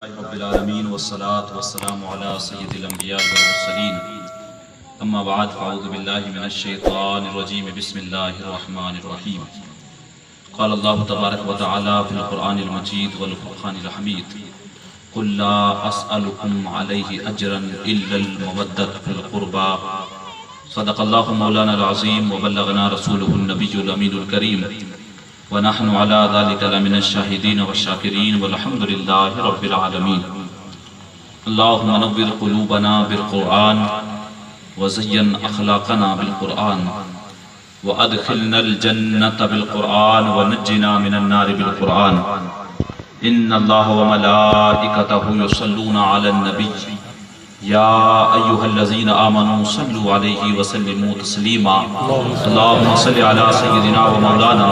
رب العالمین والصلاة والسلام علی سید الانبیاء والمرسلین اما بعد فاعوذ باللہ من الشیطان الرجیم بسم اللہ الرحمن الرحیم قال اللہ تبارک و تعالی فی القرآن المجید والفرقان الحمید قل لا اسألکم علیہ اجرا الا المودۃ فی القربى صدق اللہ مولانا العظیم وبلغنا رسولہ النبی الامین الکریم ونحن على ذلك لمن الشاهدين والشاكرين والحمد لله رب العالمين اللهم نور قلوبنا بالقرآن وزين أخلاقنا بالقرآن وأدخلنا الجنة بالقرآن ونجنا من النار بالقرآن إن الله وملائكته يصلون على النبي يا أيها الذين آمنوا صلوا عليه وسلموا تسليما اللهم صل على سيدنا ومولانا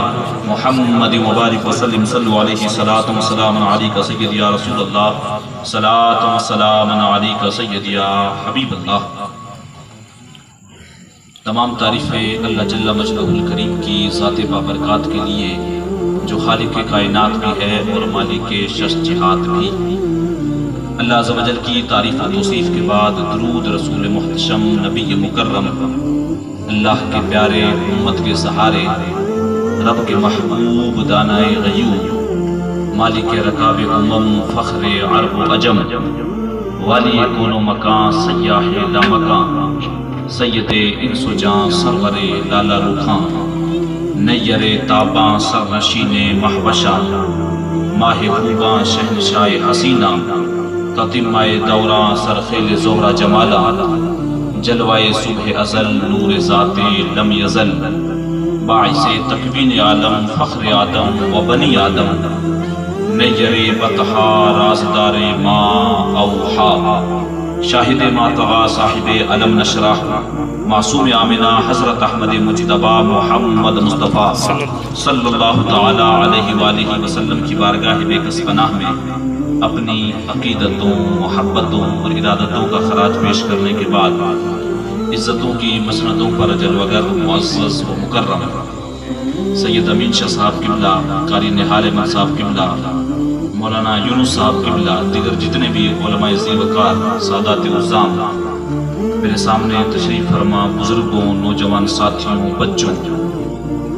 محمد وبارك وسلم صلوا عليه صلاة وسلام عليك سيدي يا رسول الله صلاة وسلام عليك سيدي يا حبيب الله. تمام تعریفیں اللہ جل مجدہ الکریم کی ذات بابرکات کے لیے جو خالق کائنات بھی ہے اور مالک شش جہات بھی. اللہ عز و جل کی تعریف و توصیف کے بعد درود رسول محتشم نبی مکرم اللہ کے پیارے امت کے سہارے رب کے محبوب دانائے غیوب مالک رکاب فخر عرب و عجم والی کون و مکان سیاح لامکان سید انس و جان سرور لالا رخاں نیر تاباں سرنشین محوشاں ماہ خوباں شہنشاہ حسینہ تتمہ دوراں سرخیل زہرہ جمالا جلوائے صبح ازل نور ذات لم یزل باعث تکوین عالم فخر آدم و بنی آدم نیر بطحا رازدار ما اوحا شاہد ما طغا صاحب علم نشرح معصوم آمنہ حضرت احمد مجتبی محمد مصطفیٰ صلی اللہ تعالی علیہ وآلہ وسلم کی بارگاہ بے کس پناہ میں اپنی عقیدتوں محبتوں اور ارادتوں کا خراج پیش کرنے کے بعد عزتوں کی مسندوں پر جلوگر معزز و مکرم سید امین شاہ صاحب قبلہ قاری نہال احمد صاحب قبلہ مولانا یونس صاحب قبلہ دیگر جتنے بھی علماء ذی وقار سادات عظام میرے سامنے تشریف فرما بزرگوں نوجوان ساتھیوں بچوں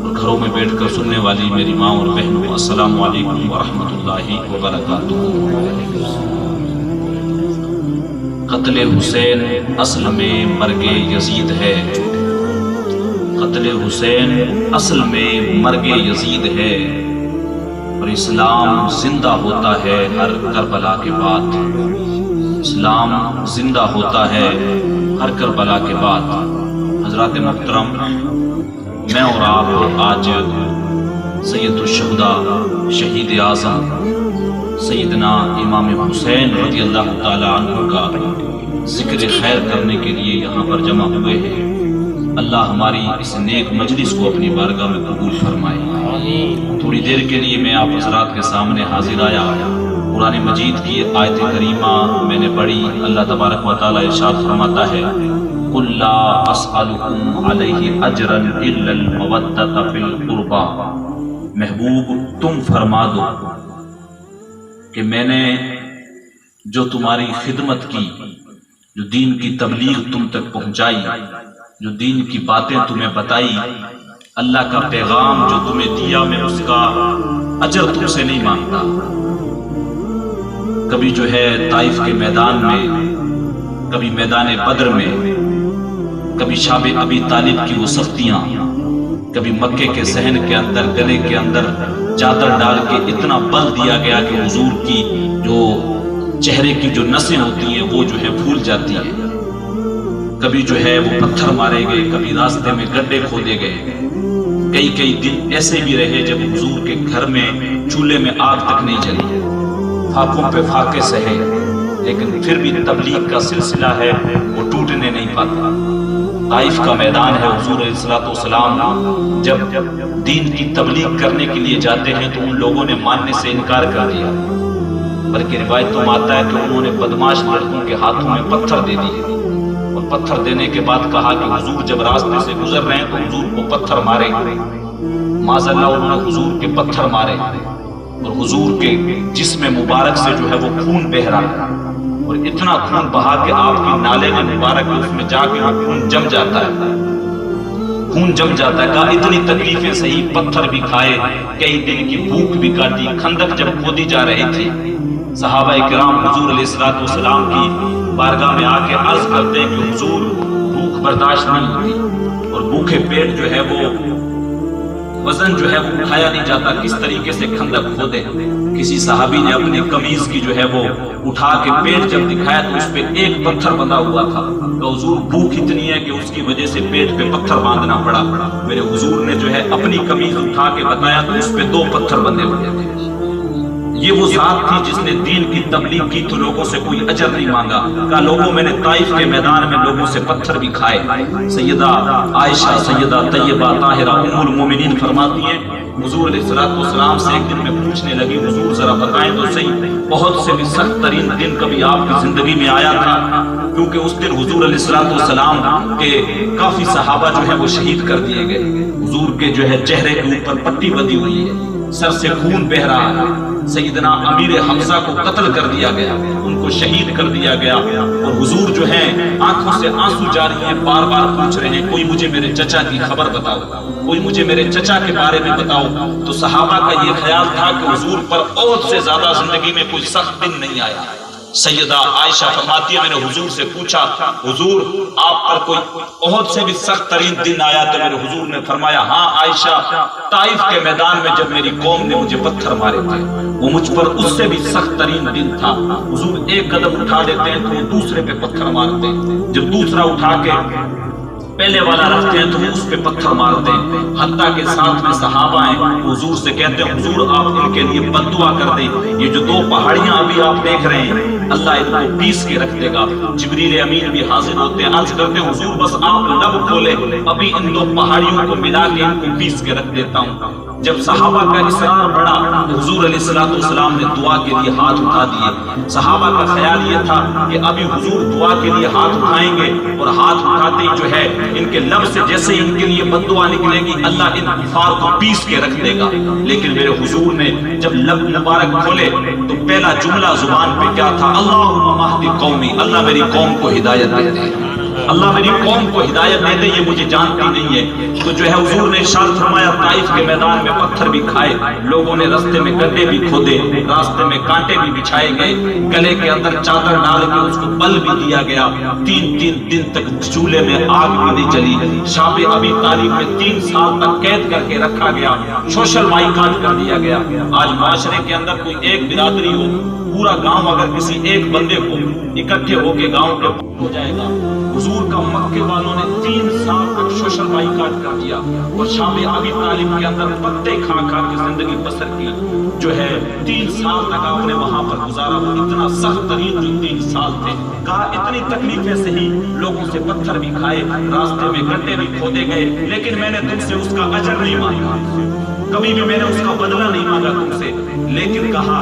اور گھروں میں بیٹھ کر سننے والی میری ماں اور بہنوں السلام علیکم ورحمۃ اللہ وبرکاتہ. قتل حسین اصل میں مرگ یزید ہے. قتل حسین اصل میں مرگ یزید ہے اور اسلام زندہ ہوتا ہے ہر کربلا کے بعد. اسلام زندہ ہوتا ہے ہر کربلا کے بعد. حضرات محترم، میں اور آپ آج سید الشہداء شہید اعظم سیدنا امام حسین رضی اللہ تعالی عنہ کا ذکر خیر کرنے کے لیے یہاں پر جمع ہوئے ہیں. اللہ ہماری اس نیک مجلس کو اپنی بارگاہ میں قبول فرمائے. تھوڑی دیر کے لیے میں آپ حضرات کے سامنے حاضر آیا. قرآن مجید کی آیت کریمہ میں نے پڑھی. اللہ تبارک و تعالی ارشاد فرماتا ہے قُلْ لَا أَسْأَلُكُمْ عَلَيْهِ أَجْرًا إِلَّا الْمَوَدَّةَ فِي الْقُرْبَى. محبوب تم فرما دو کہ میں نے جو تمہاری خدمت کی، جو دین کی تبلیغ تم تک پہنچائی، جو دین کی باتیں تمہیں بتائی، اللہ کا پیغام جو تمہیں دیا، میں اس کا اجر تم سے نہیں مانگتا. کبھی جو ہے طائف کے میدان میں، کبھی میدان بدر میں، کبھی شاب ابی طالب کی وہ سختیاں، کبھی مکے کے صحن کے اندر گلے کے اندر چادر ڈال کے اتنا بل دیا گیا کہ حضور کی جو چہرے کی جو نسیں ہوتی ہیں وہ جو ہے پھول جاتی ہیں. کبھی جو ہے وہ پتھر مارے گئے، کبھی راستے میں گڈھے کھودے گئے. کئی دن ایسے بھی رہے جب حضور کے گھر میں چولہے میں آگ تک نہیں جلی. فاقوں پہ فاقے سہے، لیکن پھر بھی تبلیغ کا سلسلہ ہے وہ ٹوٹنے نہیں پاتا. طائف کا میدان ہے. حضور علیہ الصلوۃ والسلام جب دین کی تبلیغ کرنے کے لیے جاتے ہیں تو ان لوگوں نے ماننے سے انکار کر دیا، بلکہ روایت تو آتا ہے کہ انہوں نے بدماش لڑکوں کے ہاتھوں میں پتھر دے دیے اور پتھر دینے کے بعد کہا کہ حضور جب راستے سے گزر رہے ہیں تو حضور کو پتھر مارے. معاذ اللہ انہوں نے حضور کے پتھر مارے. اور حضور کے جسم مبارک سے جو ہے وہ خون بہ رہا ہے، اور اتنا خون بہا کہ آپ کی نالے میں مبارک اس میں جا کے خون جم جاتا ہے، خون جم جاتا ہے۔ کہا اتنی تکلیفیں سہی، پتھر بھی کھائے، کئی دن کی بھوک بھی کاٹی۔ خندق جب کھودی جا رہی تھی، صحابہ کرام حضور علیہ الصلوۃ والسلام کی بارگاہ میں آ کے عرض کرتے ہیں کہ حضور بھوک برداشت نہیں ہوتی، اور بھوکے پیٹ جو ہے وہ وزن جو ہے وہ اٹھایا نہیں جاتا، کس طریقے سے خندق کھودے۔ کسی صحابی نے اپنی قمیض کی جو ہے وہ اٹھا کے پیٹ جب دکھایا تو اس پہ ایک پتھر بندھا ہوا تھا، کہ حضور بھوک اتنی ہے کہ اس کی وجہ سے پیٹ پہ پتھر باندھنا پڑا۔ میرے حضور نے جو ہے اپنی قمیض اٹھا کے بتایا تو اس پہ 2 پتھر بندھے ہوئے تھے۔ یہ وہ ذات تھی جس نے دین کی تبلیغ کی تو لوگوں سے کوئی اجر نہیں مانگا۔ کہا لوگوں میں نے طائف کے میدان میں لوگوں سے پتھر بھی کھائے۔ سیدہ عائشہ، سیدہ طیبہ طاہرہ ام المومنین فرماتی ہیں حضور علیہ السلام سے ایک دن میں پوچھنے لگی، حضور ذرا بتائیں تو صحیح، بہت سے بھی سخت ترین دن کبھی آپ کی زندگی میں آیا تھا؟ کیونکہ اس دن حضور علیہ السلام کے کافی صحابہ جو ہے وہ شہید کر دیے گئے۔ حضور کے جو ہے چہرے کے اوپر پٹی بندھی ہوئی ہے، سر سے خون بہ رہا ہے، سیدنا امیر حمزہ کو قتل کر دیا گیا، ان کو شہید کر دیا گیا، اور حضور جو ہے آنکھوں سے آنسو جاری ہیں، بار بار پوچھ رہے ہیں کوئی مجھے میرے چچا کی خبر بتاؤ، کوئی مجھے میرے چچا کے بارے میں بتاؤ۔ تو صحابہ کا یہ خیال تھا کہ حضور پر احد سے زیادہ زندگی میں کوئی سخت دن نہیں آیا۔ سیدہ عائشہ فرماتی ہے میں نے حضور سے پوچھا حضور آپ پر کوئی احد سے بھی سخت ترین دن آیا؟ تو میرے حضور نے فرمایا ہاں عائشہ، طائف کے میدان میں جب میری قوم نے مجھے پتھر مارے تھے وہ مجھ پر اس سے بھی سخت ترین دن تھا۔ حضور ایک قدم اٹھا دیتے ہیں تو وہ دوسرے پہ پتھر مارتے ہیں، جب دوسرا اٹھا کے پہلے والا رکھتے ہیں تو وہ اس پہ پتھر مارتے ہیں، حتیٰ کہ ساتھ میں صحابہ ہیں، حضور سے کہتے ہیں حضور آپ ان کے لیے بد دعا کر دیں، یہ جو 2 پہاڑیاں ابھی آپ دیکھ رہے ہیں اللہ ان کو پیس کے رکھ دے گا۔ جبریل امین بھی حاضر ہوتے ہیں، عرض کرتے ہیں حضور بس آپ لب کھولے، ابھی ان 2 پہاڑیوں کو ملا کے ان کو پیس کے رکھ دیتا ہوں۔ جب صحابہ کا اصرار بڑھا تو حضور علیہ السلام نے دعا کے لیے ہاتھ اٹھا دیے۔ صحابہ کا خیال یہ تھا کہ ابھی حضور دعا کے لیے ہاتھ اٹھائیں گے، اور ہاتھ اٹھاتے ہی جو ہے ان کے لب سے جیسے ان کے لیے بد دعا نکلے گی اللہ ان کفار کو پیس کے رکھ دے گا۔ لیکن میرے حضور نے جب لب مبارک کھولے تو پہلا جملہ زبان پہ کیا تھا؟ اللہم اہد قومی، اللہ میری قوم کو ہدایت دے دے، اللہ میری قوم کو ہدایت دے دے، یہ مجھے جانتی نہیں ہے۔ تو جو ہے حضور نے ارشاد فرمایا طائف کے میدان میں پتھر بھی کھائے، لوگوں نے راستے میں گڈھے بھی کھودے، راستے میں کانٹے بھی بچھائے گئے، گلے کے اندر چادر ڈال کے اس کو بل بھی دیا گیا، 3 دن تک چولہے میں آگ بھی نہیں جلی۔ شاب ابی طالب میں 3 سال تک قید کر کے رکھا گیا، سوشل بائیکاٹ کر دیا گیا۔ آج معاشرے کے اندر کوئی ایک برادری ہو، پورا گاؤں اگر کسی ایک بندے کو اکٹھے ہو کے گاؤں کے ہو جائے گا، حضور کا مکے والوں نے 3 سال تک سوشل بائیکاٹ کر دیا، اور شام ابی طالب کے اندر پتے کھا کھا کے زندگی بسر کی، جو ہے 3 سال تک آپ نے وہاں پر گزارا۔ وہ اتنا سخت ترین جو 3 سال تھے، کہا اتنی تکلیفیں سے ہی لوگوں سے پتھر بھی کھائے، راستے میں گڈھے بھی کھودے گئے، لیکن میں نے تم سے اس کا اجر نہیں مانگا، کبھی بھی میں نے اس کا بدلہ نہیں مانگا تم سے۔ لیکن کہا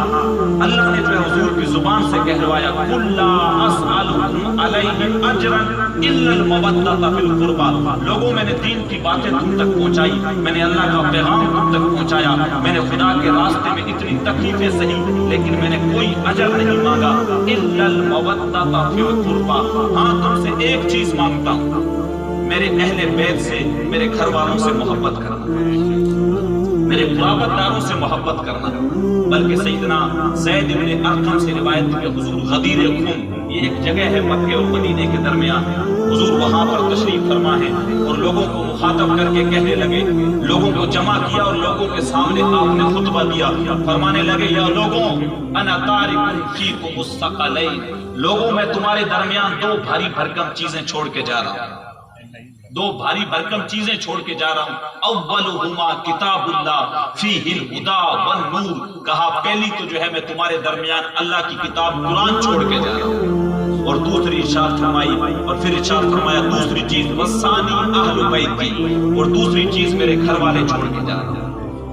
اللہ نے جو ہے حضور کی زبان سے کہلوایا قُلْ لَا أَسْأَلُكُمْ عَلَيْهِ أَجْرًا إِلَّا الْمَوَدَّةَ فِي الْقُرْبَى، لوگوں میں نے دین کی باتیں تم تک پہنچائی، میں نے اللہ کا پیغام تم تک پہنچایا، میں نے خدا کے راستے میں اتنی تکلیفیں سہی، لیکن میں نے کوئی اجر نہیں مانگا۔ إِلَّا الْمَوَدَّةَ فِي الْقُرْبَى، ہاں تم سے ایک چیز مانگتا ہوں، میرے اہل بیت سے، میرے گھر والوں سے محبت کرنا، میرے قرابت داروں سے محبت کرنا۔ بلکہ سیدنا زید بن ارقم سے روایت ہے کہ حضور غدیر خم، یہ ایک جگہ ہے مکے اور مدینے کے درمیان، حضور وہاں پر تشریف فرما ہے اور لوگوں کو مخاطب کر کے کہنے لگے، لوگوں کو جمع کیا اور لوگوں کے سامنے آپ نے خطبہ دیا، فرمانے لگے یا لوگوں انا تارک فیکم الثقلین، لوگوں میں تمہارے درمیان 2 بھاری بھرکم چیزیں چھوڑ کے جا رہا ہوں، 2 بھاری بھرکم چیزیں چھوڑ کے جا رہا ہوں۔ اولہما کتاب اللہ فیہ الہدی والنور، کہا پہلی تو جو ہے میں تمہارے درمیان اللہ کی کتاب قرآن چھوڑ کے جا رہا ہوں، اور دوسری ارشاد فرمائی، اور پھر ارشاد فرمایا دوسری چیز وثانی اہل بیتی، اور دوسری چیز میرے گھر والے چھوڑ کے جا رہا ہوں۔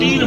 3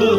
2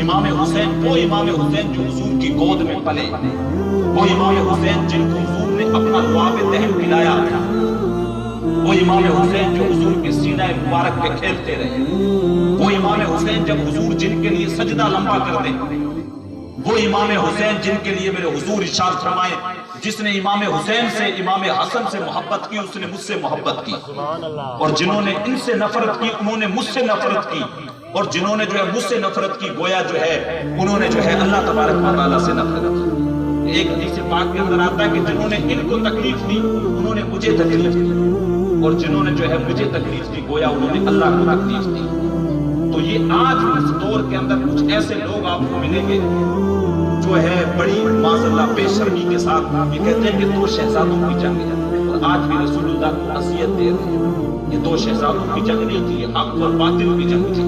امام حسین وہ امام حسین جو حضور کی گود میں پلے، وہ امام حسین جن کو حضور نے اپنا لعاب دہن پلایا، وہ امام حسین جو حضور کے سینہ مبارک پہ کھیلتے رہے، وہ امام حسین جب حضور جن کے لیے سجدہ لمبا کرتے، وہ امام حسین جن کے لیے میرے حضور ارشاد فرمائے جس نے امام حسین سے امام حسن سے محبت کی اس نے مجھ سے محبت کی، اور جنہوں نے ان سے نفرت کی انہوں نے مجھ سے نفرت کی، اور جنہوں نے جو ہے مجھ سے نفرت کی گویا جو ہے انہوں نے جو ہے اللہ تبارک و تعالیٰ سے نفرت کی۔ ایک حدیث پاک کے اندر آتا ہے کہ جنہوں نے ان کو تکلیف دی انہوں نے مجھے تکلیف دی، اور جنہوں نے جو ہے مجھے تکلیف دی گویا انہوں نے اللہ کو تکلیف دی۔ تو یہ آج اس دور کے اندر کچھ ایسے لوگ آپ کو ملیں گے جو ہے بڑی معاذ اللہ بے شرمی کے ساتھ یہ کہتے ہیں کہ دو شہزادوں کی جنگ ہے، اور آج بھی رسول اللہ کو نصیحت دے رہے ہیں یہ دو شہزادوں کی جنگ نہیں تھی، یہ حق اور باطل کی جنگ تھی،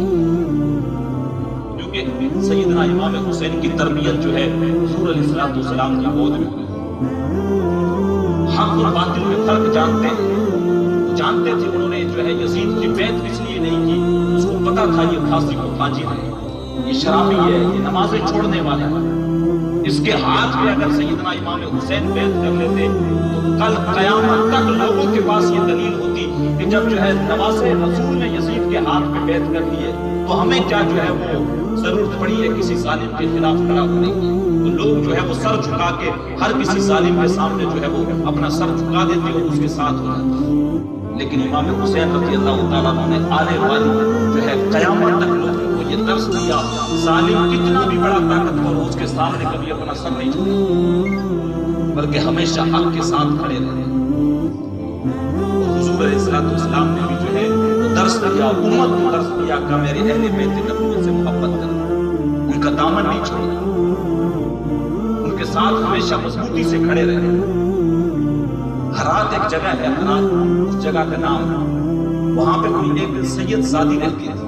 کیونکہ سیدنا امام حسین کی تربیت جو ہے حضور علیہ السلام کی گود میں ہوئی۔ حق اور باطل میں فرق جانتے تھے، انہوں نے جو ہے یزید کی بیعت اس لیے نہیں کی، اس کو پتا تھا یہ پھانسی کو پھانسی ہے، یہ شرابی ہے، یہ نمازیں چھوڑنے والا ہے، اس کے ہاتھ میں اگر سیدنا امام حسین بیعت کر لیتے تو کل قیامت تک لوگوں کے پاس یہ دلیل ہوتی کہ جب جو ہے نواز رسول نے یزید کے ہاتھ میں بیعت کر لیے تو ہمیں کیا جو ہے وہ ضرورت پڑی ہے کسی ظالم کے خلاف کھڑا ہونے کی۔ تو لوگ جو ہے وہ سر جھکا کے ہر کسی ظالم کے سامنے جو ہے وہ اپنا سر جھکا دیتے اور اس کے ساتھ ہو جاتے، لیکن امام حسین رضی اللہ تعالیٰ عنہ نے آنے والی جو ہے قیامت تک لوگوں کو یہ درس دیا ظالم کتنا بھی بڑا طاقتور ہو اس کے سامنے کبھی اپنا سر نہیں جھکا بلکہ ہمیشہ حق کے ساتھ کھڑے رہے۔ حضور علیہ السلام نے بھی جو ہے درس دیا، امت کو درس دیا کہ میرے اہل بیت نبوت سے محبت کرو، ان کا دامن نہیں چھوڑنا، ان کے ساتھ ہمیشہ مضبوطی سے کھڑے رہے۔ ہرات ایک جگہ ہے، ہرات اس جگہ کا نام، وہاں پہ کوئی ایک سید زادی رہتی تھی،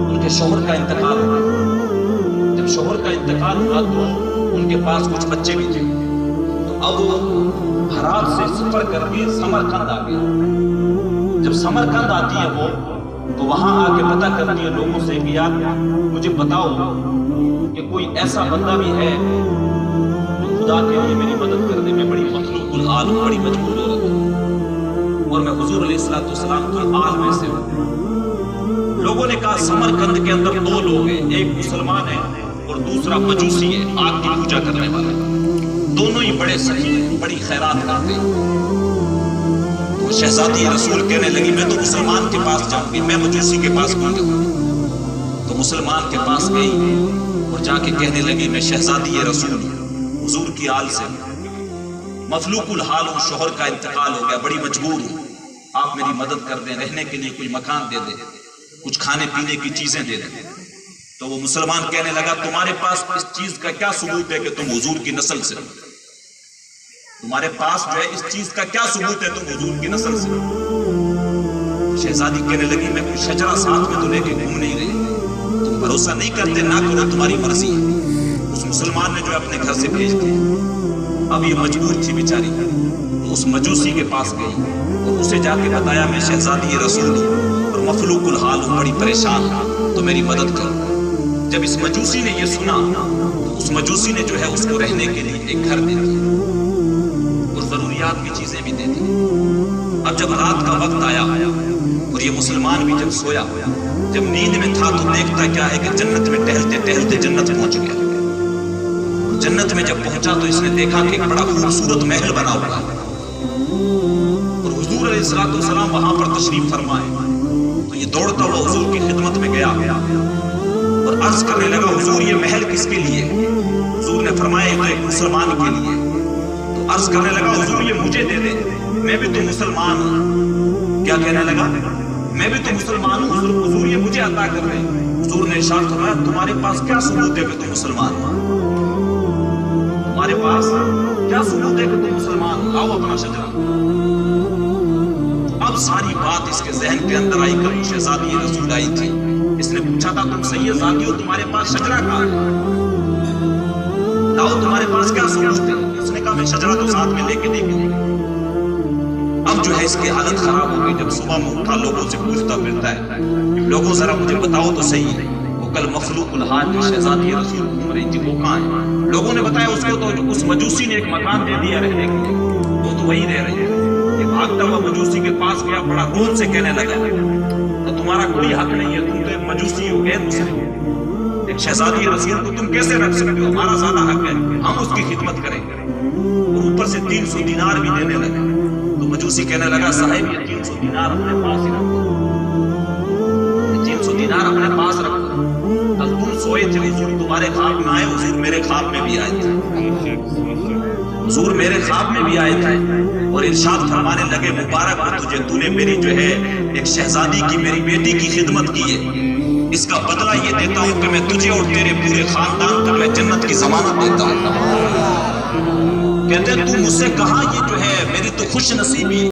ان کے شوہر کا انتقال ہوا۔ جب شوہر کا انتقال ہوا تو ان کے پاس کچھ بچے بھی تھے، تو اب وہ ہرات سے سفر کر کے سمرقند آ گیا۔ جب سمرقند آتی ہے وہ تو وہاں آ کے پتہ کرتی ہے لوگوں سے کہ یار مجھے بتاؤ کہ کوئی ایسا بندہ بھی ہے جو خدا کے لیے میری مدد کرنے میں بڑی مخلوق الحال ہوں، بڑی مجبور ہو رہا ہوں، اور میں حضور علیہ السلام کی آل میں سے ہوں۔ لوگوں نے کہا سمرقند کے اندر دو لوگ ہیں، ایک مسلمان ہے اور دوسرا مجوسی ہے، آگ کی پوجا کرنے والا، دونوں ہی بڑے سخی ہیں، بڑی خیرات کرتے ہیں۔ تو شہزادی رسول کہنے لگی میں تو مسلمان کے پاس جاؤں گی، میں مجوسی کے پاس کیوں جاؤں؟ تو مسلمان کے پاس گئی اور جا کے کہنے لگی میں شہزادی رسول حضور کی آل سے مفلوق الحال ہوں، شوہر کا انتقال ہو گیا، بڑی مجبور ہوں، آپ میری مدد کر دیں، رہنے کے لیے کوئی مکان دے دیں، کچھ کھانے پینے کی چیزیں دے دیں۔ تو وہ مسلمان کہنے لگا تمہارے پاس اس چیز کا کیا ثبوت ہے کہ تم حضور کی نسل سے، تمہارے پاس جو ہے اس چیز کا کیا ثبوت ہے تم حضور کی نسل سے؟ شہزادی کہنے لگی میں کوئی شجرہ ساتھ میں تو لے کے گھوم نہیں رہی، تم بھروسہ نہیں کرتے، نہ کرو، تمہاری مرضی ہے۔ اس مسلمان نے جو اپنے گھر سے بھیج دیا، اب یہ مجبور تھی بیچاری، تو اس مجوسی کے پاس گئی اور اسے جا کے بتایا میں شہزادی رسول ہوں اور مفلوق الحال ہوں، بڑی پریشان ہوں، تو میری مدد کرو۔ جب اس مجوسی نے یہ سنا تو اس مجوسی نے جو ہے اس کو رہنے کے لیے ایک گھر دے دیا اور ضروریات کی چیزیں بھی دے دی۔ اب جب رات کا وقت آیا اور یہ مسلمان بھی جب سویا، جب نیند میں تھا تو دیکھتا کیا ہے کہ جنت میں ٹہلتے ٹہلتے جنت پہنچ گیا۔ جنت میں جب پہنچا تو اس نے دیکھا کہ ایک بڑا خوبصورت محل بنا ہوا ہے اور حضور علیہ السلام وہاں پر تشریف فرمائے۔ تو یہ دوڑتا ہوا حضور کی خدمت میں گیا اور عرض کرنے لگا حضور یہ محل کس کے لیے؟ حضور نے فرمایا یہ تو ایک مسلمان کے لیے۔ تو عرض کرنے لگا حضور یہ مجھے دے دے، میں بھی تو مسلمان ہوں۔ کیا کہنے لگا؟ میں بھی تو مسلمان ہوں، حضور یہ مجھے عطا کر دے۔ حضور نے ارشاد فرمایا تمہارے پاس کیا ثبوت ہے کہ تم مسلمان ہو؟ تمہارے پاس کیا ثبوت ہے کہ تم مسلمان ہو؟ آؤ اپنا شجرہ۔ اب ساری بات اس کے ذہن کے اندر آئی کہ شہزادی رسول آئی تھی، اس نے پوچھا تھا تم سید زادی ہو، تمہارے پاس شجرہ کہاں ہے؟ لاؤ تمہارے پاس کیا ثبوت ہے؟ اس نے کہا میں شجرہ تو ساتھ میں لے کے نہیں گئی۔ اب جو ہے اس کی حالت خراب ہو گئی، جب صبح میں اٹھا لوگوں سے پوچھتا پھرتا ہے لوگوں ذرا مجھے بتاؤ تو صحیح ہے، وہ کل مخلوق الحال کی شہزادی رسول گھوم رہی تھی، وہ کہاں ہے؟ لوگوں نے بتایا اس کو تو اس مجوسی نے ایک مکان دے دیا رہنے کے لیے، وہ تو وہی رہ رہی ہے۔ یہ بھاگتا ہوا مجوسی کے پاس گیا، بڑا رون سے کہنے لگا تو تمہارا کوئی حق نہیں ہے، تم تو ایک مجوسی ہو، غیر مسلم ہو، ایک شہزادی رسول کو تم کیسے رکھ سکتے ہو؟ ہمارا زیادہ حق ہے، ہم اس کی خدمت کریں گے، اور اوپر سے 300 دینار بھی دینے لگے۔ تو مجوسی کہنے لگا صاحب یہ 300 دینار اپنے پاس ہی رکھو، 300 دینار اپنے پاس رکھو، کل تم سوئے تھے حضور تمہارے خواب میں آئے، حضور میرے خواب میں بھی آئے تھے، حضور میرے خواب میں بھی آئے تھے اور ارشاد فرمانے لگے مبارک ہو تجھے، تو نے میری جو ہے ایک شہزادی کی، میری بیٹی کی خدمت کی ہے، اس کا بدلہ یہ دیتا ہوں کہ میں تجھے اور تیرے پورے خاندان کو میں جنت کی ضمانت دیتا ہوں۔ کہتے ہیں تو مجھ سے کہاں یہ جو ہے میری تو خوش نصیبی